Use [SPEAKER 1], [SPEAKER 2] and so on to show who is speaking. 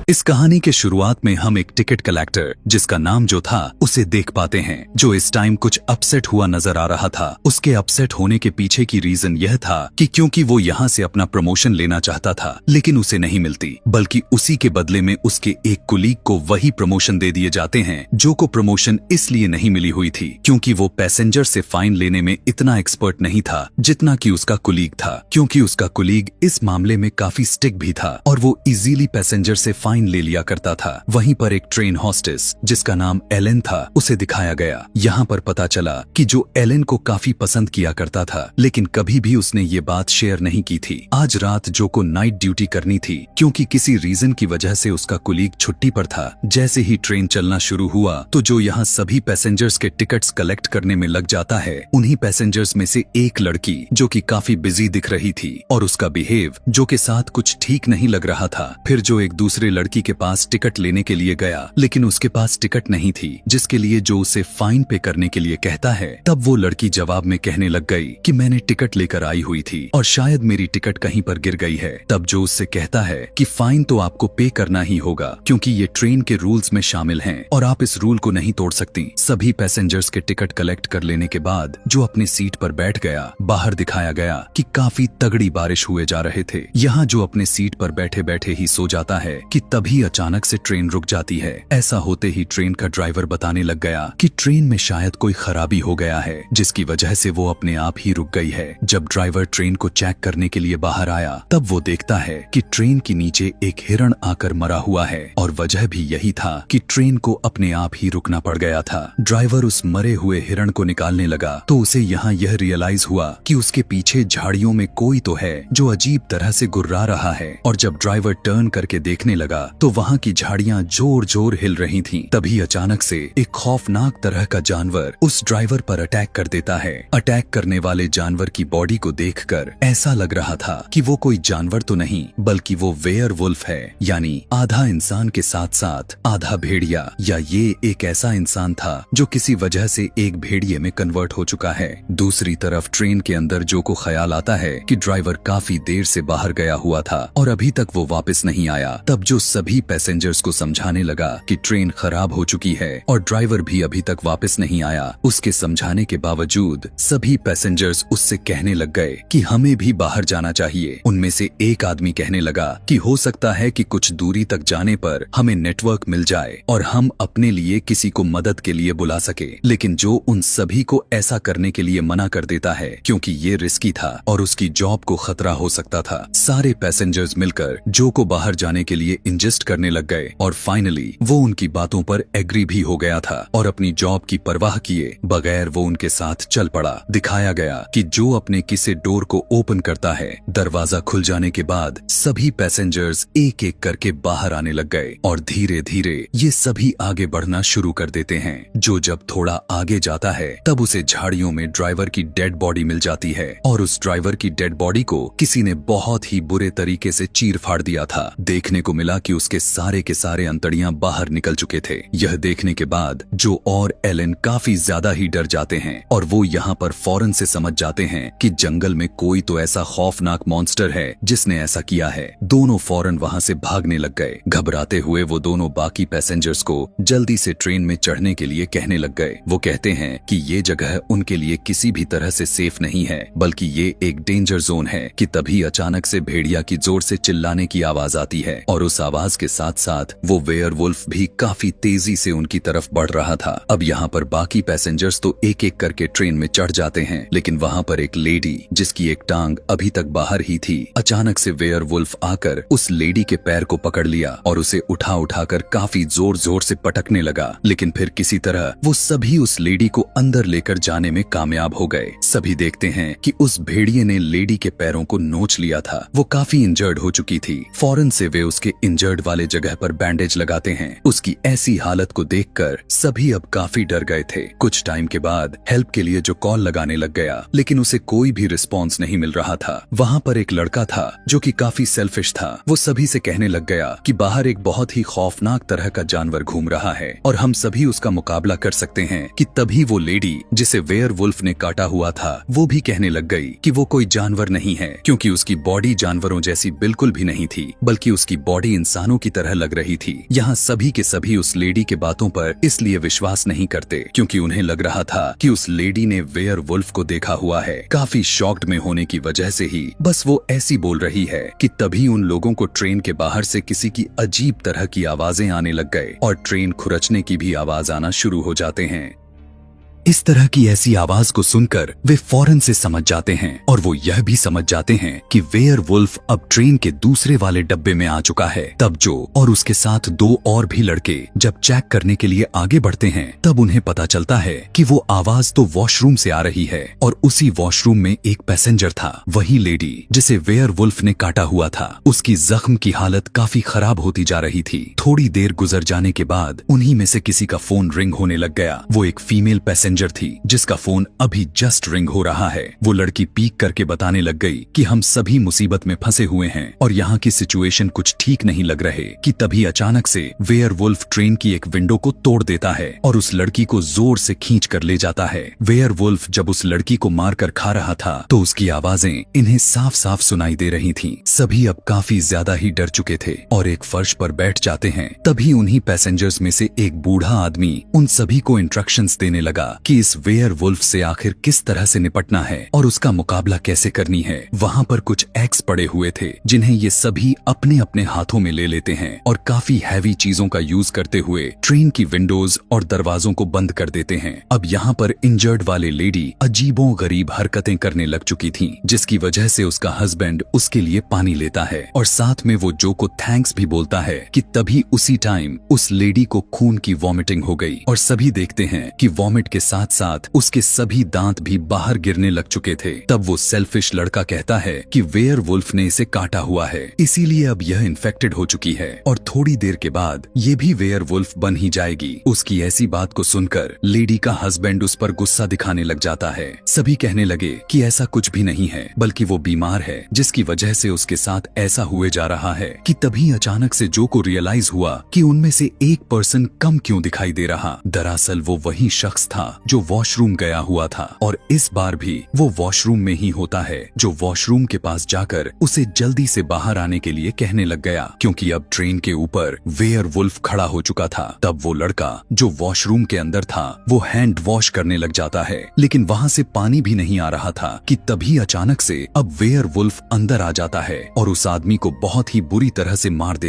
[SPEAKER 1] इस कहानी के शुरुआत में हम एक टिकट कलेक्टर जिसका नाम जो था उसे देख पाते हैं, जो इस टाइम कुछ अपसेट हुआ नजर आ रहा था। उसके अपसेट होने के पीछे की रीजन यह था कि क्योंकि वो यहाँ से अपना प्रमोशन लेना चाहता था लेकिन उसे नहीं मिलती, बल्कि उसी के बदले में उसके एक कुलीग को वही प्रमोशन दे दिए जाते हैं जो को प्रमोशन इसलिए नहीं मिली हुई थी क्योंकि वो पैसेंजर से फाइन लेने में इतना एक्सपर्ट नहीं था जितना कि उसका कुलीग था। क्योंकि उसका कुलीग इस मामले में काफी स्टिक भी था और वो इजीली पैसेंजर से फाइन ले लिया करता था। वहीं पर एक ट्रेन हॉस्टेस जिसका नाम एलेन था उसे दिखाया गया। यहाँ पर पता चला कि जो एलेन को काफी पसंद किया करता था लेकिन कभी भी उसने ये बात शेयर नहीं की थी। आज रात जो को नाइट ड्यूटी करनी थी क्योंकि किसी रीजन की वजह से उसका कुलीग छुट्टी पर था। जैसे ही ट्रेन चलना शुरू हुआ तो जो यहाँ सभी पैसेंजर्स के टिकट्स कलेक्ट करने में लग जाता है, उन्हीं पैसेंजर्स में से एक लड़की जो कि काफी बिजी दिख रही थी और उसका बिहेव जो के साथ कुछ ठीक नहीं लग रहा था। फिर जो एक दूसरे लड़की के पास टिकट लेने के लिए गया लेकिन उसके पास टिकट नहीं थी जिसके लिए जो उसे फाइन पे करने के लिए कहता है, तब वो लड़की जवाब में कहने लग गई कि मैंने टिकट लेकर आई हुई थी और शायद मेरी टिकट कहीं पर गिर गई है। तब जो उससे कहता है कि फाइन तो आपको पे करना ही होगा क्योंकि ये ट्रेन के रूल्स में शामिल हैं और आप इस रूल को नहीं तोड़ सकती। सभी पैसेंजर्स के टिकट कलेक्ट कर लेने के बाद जो अपनी सीट पर बैठ गया। बाहर दिखाया गया कि काफी तगड़ी बारिश हुए जा रहे थे। यहाँ जो अपने सीट पर बैठे बैठे ही सो जाता है कि तभी अचानक से ट्रेन रुक जाती है। ऐसा होते ही ट्रेन का ड्राइवर बताने लग गया कि ट्रेन में शायद कोई खराबी हो गया है जिसकी वजह से वो अपने आप ही रुक गई है। जब ड्राइवर ट्रेन को चेक करने के लिए बाहर आया तब वो देखता है कि ट्रेन के नीचे एक हिरण आकर मरा हुआ है और वजह भी यही था कि ट्रेन को अपने आप ही रुकना पड़ गया था। ड्राइवर उस मरे हुए हिरण को निकालने लगा तो उसे यहाँ यह रियलाइज हुआ कि उसके पीछे झाड़ियों में कोई तो है जो अजीब तरह से गुर्रा रहा है। और जब ड्राइवर टर्न करके देखने लगा तो वहाँ की झाड़ियाँ जोर जोर हिल रही थीं। तभी अचानक से एक खौफनाक तरह का जानवर उस ड्राइवर पर अटैक कर देता है। अटैक करने वाले जानवर की बॉडी को देखकर ऐसा लग रहा था कि वो कोई जानवर तो नहीं बल्कि वो वेयरवुल्फ है, यानी आधा इंसान के साथ साथ आधा भेड़िया, या ये एक ऐसा इंसान था जो किसी वजह से एक भेड़िए में कन्वर्ट हो चुका है। दूसरी तरफ ट्रेन के अंदर जो को ख्याल आता है कि ड्राइवर काफी देर से बाहर गया हुआ था और अभी तक वो वापस नहीं आया। तब जो सभी पैसेंजर्स को समझाने लगा कि ट्रेन खराब हो चुकी है और ड्राइवर भी अभी तक वापस नहीं आया। उसके समझाने के बावजूद सभी पैसेंजर्स उससे कहने लग गए कि हमें भी बाहर जाना चाहिए। उनमें से एक आदमी कहने लगा कि हो सकता है कि कुछ दूरी तक जाने पर हमें नेटवर्क मिल जाए और हम अपने लिए किसी को मदद के लिए बुला सके। लेकिन जो उन सभी को ऐसा करने के लिए मना कर देता है क्योंकि ये रिस्की था और उसकी जॉब को खतरा हो सकता था। सारे पैसेंजर्स मिलकर जो को बाहर जाने के लिए इंजेस्ट करने लग गए और फाइनली वो उनकी बातों पर एग्री भी हो गया था और अपनी जॉब की परवाह किए बगैर वो उनके साथ चल पड़ा। दिखाया गया कि जो अपने किसी डोर को ओपन करता है, दरवाजा खुल जाने के बाद सभी पैसेंजर्स एक एक करके बाहर आने लग गए और धीरे धीरे ये सभी आगे बढ़ना शुरू कर देते हैं। जो जब थोड़ा आगे जाता है तब उसे झाड़ियों में ड्राइवर की डेड बॉडी मिल जाती है और उस ड्राइवर की डेड बॉडी को किसी ने बहुत ही बुरे तरीके से चीर फाड़ दिया था। देखने को मिला कि उसके सारे के सारे अंतड़ियां बाहर निकल चुके थे। यह देखने के बाद जो और एलेन काफी ज्यादा ही डर जाते हैं और वो यहाँ पर फौरन से समझ जाते हैं कि जंगल में कोई तो ऐसा खौफनाक मॉन्स्टर है जिसने ऐसा किया है। दोनों फौरन वहाँ से भागने लग गए। घबराते हुए वो दोनों बाकी पैसेंजर्स को जल्दी से ट्रेन में चढ़ने के लिए कहने लग गए। वो कहते हैं कि ये जगह उनके लिए किसी भी तरह से सेफ नहीं है बल्कि ये एक डेंजर जोन है कि तभी अचानक से भेड़िया की जोर से चिल्लाने की आवाज आती है और उस आवाज के साथ साथ वो वेयरवुल्फ भी काफी तेजी से उनकी तरफ बढ़ रहा था। अब यहाँ पर बाकी पैसेंजर्स तो एक एक करके ट्रेन में चढ़ जाते हैं लेकिन वहाँ पर एक लेडी जिसकी एक टांग अभी तक बाहर ही थी, अचानक से वेयरवुल्फ आकर उस लेडी के पैर को पकड़ लिया और उसे उठा उठाकर काफी जोर जोर से पटकने लगा। लेकिन फिर किसी तरह वो सभी उस लेडी को अंदर लेकर जाने में कामयाब हो गए। सभी देखते हैं कि उस भेड़िए ने लेडी के पैरों को नोच लिया था। वो काफी इंजर्ड हो चुकी थी। फौरन से वे उसके इंजर्ड वाले जगह पर बैंडेज लगाते हैं। उसकी ऐसी हालत को देखकर सभी अब काफी डर गए थे। कुछ टाइम के बाद हेल्प के लिए जो कॉल लगाने लग गया लेकिन उसे कोई भी रिस्पॉन्स नहीं मिल रहा था। वहाँ पर एक लड़का था जो कि काफी सेल्फिश था। वो सभी से कहने लग गया कि बाहर एक बहुत ही खौफनाक तरह का जानवर घूम रहा है और हम सभी उसका मुकाबला कर सकते हैं। कि तभी वो लेडी जिसे वेयरवुल्फ ने काटा हुआ था वो भी कहने लग गई कि वो कोई जानवर नहीं है क्योंकि उसकी बॉडी जानवरों जैसी बिल्कुल भी नहीं थी बल्कि उसकी बॉडी इंसान इंसानों की तरह लग रही थी। यहाँ सभी के सभी उस लेडी के बातों पर इसलिए विश्वास नहीं करते क्योंकि उन्हें लग रहा था कि उस लेडी ने वेयरवुल्फ को देखा हुआ है। काफी शॉक्ड में होने की वजह से ही बस वो ऐसी बोल रही है कि तभी उन लोगों को ट्रेन के बाहर से किसी की अजीब तरह की आवाजें आने लग गए और ट्रेन खुरचने की भी आवाज आना शुरू हो जाते हैं। इस तरह की ऐसी आवाज को सुनकर वे फौरन से समझ जाते हैं और वो यह भी समझ जाते हैं कि वेयरवुल्फ अब ट्रेन के दूसरे वाले डब्बे में आ चुका है। तब जो और उसके साथ 2 और भी लड़के जब चेक करने के लिए आगे बढ़ते हैं तब उन्हें पता चलता है कि वो आवाज तो वॉशरूम से आ रही है और उसी वॉशरूम में एक पैसेंजर था, वही लेडी जिसे वेयरवुल्फ ने काटा हुआ था। उसकी जख्म की हालत काफी खराब होती जा रही थी। थोड़ी देर गुजर जाने के बाद उन्हीं में से किसी का फोन रिंग होने लग गया। वो एक फीमेल पैसेंजर थी जिसका फोन अभी जस्ट रिंग हो रहा है। वो लड़की पीक करके बताने लग गई कि हम सभी मुसीबत में फंसे हुए हैं और यहाँ की सिचुएशन कुछ ठीक नहीं लग रहे कि तभी अचानक से वेयरवुल्फ ट्रेन की एक विंडो को तोड़ देता है और उस लड़की को जोर से खींच कर ले जाता है। वेयरवुल्फ जब उस लड़की को मार कर खा रहा था तो उसकी आवाजें इन्हें साफ साफ सुनाई दे रही थीं। सभी अब काफी ज्यादा ही डर चुके थे और एक फर्श पर बैठ जाते हैं। तभी उन्हीं पैसेंजर्स में से एक बूढ़ा आदमी उन सभी को इंस्ट्रक्शंस देने लगा कि इस वेयरवुल्फ से आखिर किस तरह से निपटना है और उसका मुकाबला कैसे करनी है। वहाँ पर कुछ एक्स पड़े हुए थे जिन्हें ये सभी अपने अपने हाथों में ले लेते हैं और काफी हैवी चीजों का यूज करते हुए ट्रेन की विंडोज और दरवाजों को बंद कर देते हैं। अब यहाँ पर इंजर्ड वाले लेडी अजीबो गरीब हरकतें करने लग चुकी थी जिसकी वजह से उसका हस्बैंड उसके लिए पानी लेता है और साथ में वो जो को थैंक्स भी बोलता है कि तभी उसी टाइम उस लेडी को खून की वॉमिटिंग हो गई और सभी देखते हैं कि वॉमिट के साथ साथ उसके सभी दांत भी बाहर गिरने लग चुके थे। तब वो सेल्फिश लड़का कहता है कि वेयरवुल्फ ने इसे काटा हुआ है इसीलिए अब यह इन्फेक्टेड हो चुकी है और थोड़ी देर के बाद ये भी वेयरवुल्फ बन ही जाएगी। उसकी ऐसी बात को सुनकर लेडी का हस्बैंड उस पर गुस्सा दिखाने लग जाता है। सभी कहने लगे कि ऐसा कुछ भी नहीं है बल्कि वो बीमार है जिसकी वजह से उसके साथ ऐसा हुए जा रहा है कि तभी अचानक से जो को रियलाइज हुआ कि उनमें से एक पर्सन कम क्यों दिखाई दे रहा। दरअसल वो वही शख्स था जो वॉशरूम गया हुआ था और इस बार भी वो वॉशरूम में ही होता है जो वॉशरूम के पास जाकर उसे जल्दी से बाहर आने के लिए कहने लग गया क्योंकि अब ट्रेन के ऊपर वेयरवुल्फ खड़ा हो चुका था। तब वो लड़का जो वॉशरूम के अंदर था वो हैंड वॉश करने लग जाता है लेकिन वहाँ से पानी भी नहीं आ रहा था कि तभी अचानक से अब वेयरवुल्फ अंदर आ जाता है और उस आदमी को बहुत ही बुरी तरह से मार देता